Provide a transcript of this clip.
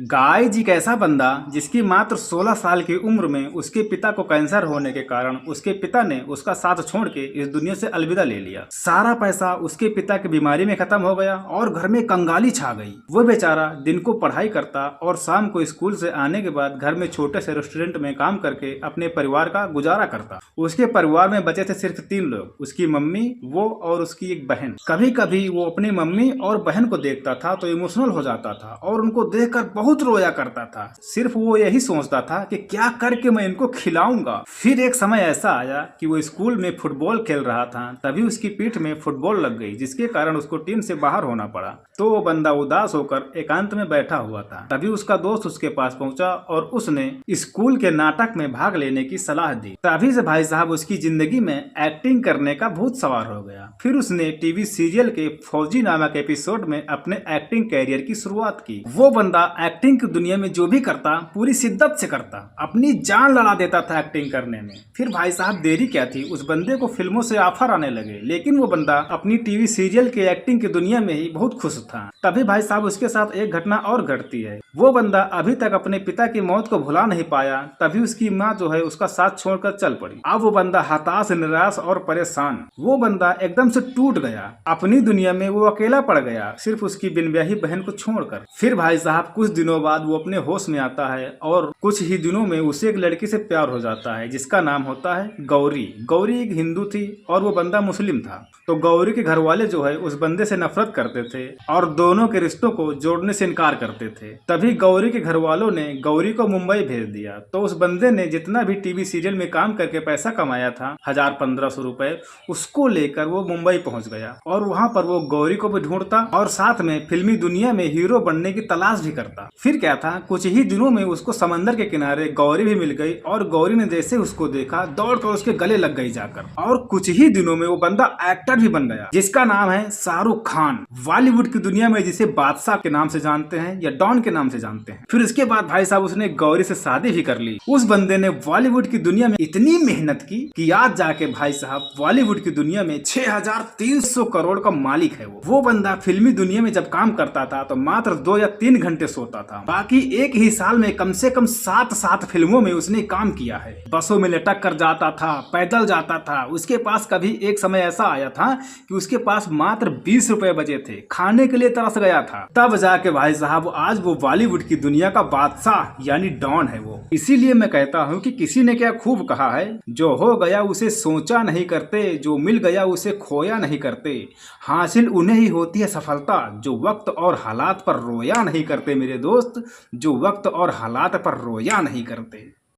गाय जी एक ऐसा बंदा जिसकी मात्र 16 साल की उम्र में उसके पिता को कैंसर होने के कारण उसके पिता ने उसका साथ छोड़ के इस दुनिया से अलविदा ले लिया। सारा पैसा उसके पिता की बीमारी में खत्म हो गया और घर में कंगाली छा गई। वो बेचारा दिन को पढ़ाई करता और शाम को स्कूल से आने के बाद घर में छोटे से रेस्टोरेंट में काम करके अपने परिवार का गुजारा करता। उसके परिवार में बचे थे सिर्फ 3 लोग, उसकी मम्मी, वो और उसकी एक बहन। कभी कभी वो अपनी मम्मी और बहन को देखता था तो इमोशनल हो जाता था और उनको देखकर बहुत रोया करता था। सिर्फ वो यही सोचता था कि क्या करके मैं इनको खिलाऊंगा। फिर एक समय ऐसा आया कि वो स्कूल में फुटबॉल खेल रहा था, तभी उसकी पीठ में फुटबॉल लग गई जिसके कारण उसको टीम से बाहर होना पड़ा। तो वो बंदा उदास होकर एकांत में बैठा हुआ था। तभी उसका दोस्त उसके पास पहुंचा और उसने स्कूल के नाटक में भाग लेने की सलाह दी। तभी से भाई साहब उसकी जिंदगी में एक्टिंग करने का भूत सवार हो गया। फिर उसने टीवी सीरियल के फौजी नामक एपिसोड में अपने एक्टिंग कैरियर की शुरुआत की। वो बंदा एक्टिंग की दुनिया में जो भी करता पूरी शिद्दत से करता, अपनी जान लड़ा देता था एक्टिंग करने में। फिर भाई साहब देरी क्या थी, उस बंदे को फिल्मों से ऑफर आने लगे, लेकिन वो बंदा अपनी टीवी सीरियल के एक्टिंग की दुनिया में ही बहुत खुश था। तभी भाई साहब उसके साथ एक घटना और घटती है। वो बंदा अभी तक अपने पिता की मौत को भुला नहीं पाया, तभी उसकी माँ जो है उसका साथ छोड़कर चल पड़ी। अब वो बंदा हताश, निराश और परेशान, वो बंदा एकदम से टूट गया। अपनी दुनिया में वो अकेला पड़ गया, सिर्फ उसकी बिनब्याही बहन को छोड़कर। फिर भाई साहब कुछ दिनों बाद वो अपने होश में आता है और कुछ ही दिनों में उसे एक लड़की से प्यार हो जाता है जिसका नाम होता है गौरी। गौरी एक हिंदू थी और वो बंदा मुस्लिम था। तो गौरी के घर वाले जो है उस बंदे से नफरत करते थे और दोनों के रिश्तों को जोड़ने से इनकार करते थे। तभी गौरी के घर वालों ने गौरी को मुंबई भेज दिया। तो उस बंदे ने जितना भी टीवी सीरियल में काम करके पैसा कमाया था, 1000-1500 रुपए, उसको लेकर वो मुंबई पहुंच गया और वहां पर वो गौरी को भी ढूंढता और साथ में फिल्मी दुनिया में हीरो बनने की तलाश भी करता। फिर क्या था, कुछ ही दिनों में उसको समंदर के किनारे गौरी भी मिल गई और गौरी ने जैसे उसको देखा दौड़कर उसके गले लग गई जाकर। और कुछ ही दिनों में वो बंदा एक्टर भी बन गया जिसका नाम है शाहरुख खान। बॉलीवुड की दुनिया में जिसे बादशाह के नाम से जानते हैं या डॉन के नाम से जानते हैं। फिर उसके बाद भाई साहब उसने गौरी से शादी भी कर ली। उस बंदे ने बॉलीवुड की दुनिया में इतनी मेहनत की कि आज जाके भाई साहब बॉलीवुड की दुनिया में 6300 करोड़ का मालिक है। वो बंदा फिल्मी दुनिया में जब काम करता था तो मात्र 2 या 3 घंटे सोता था। बाकी एक ही साल में कम से कम 7 फिल्मों में उसने काम किया है। बसों में लटक कर जाता था, पैदल जाता था। उसके पास कभी एक समय ऐसा आया था कि उसके पास मात्र 20 रुपए बचे थे, खाने के लिए तरस गया था। तब जाके भाई साहब आज वो बॉलीवुड की दुनिया का बादशाह यानी डॉन है वो। इसीलिए मैं कहता हूँ कि किसी ने क्या खूब कहा है, जो हो गया उसे सोचा नहीं करते, जो मिल गया उसे खोया नहीं करते। हासिल उन्हें ही होती है सफलता जो वक्त और हालात पर रोया नहीं करते मेरे दोस्त, जो वक्त और हालात पर रोया नहीं करते।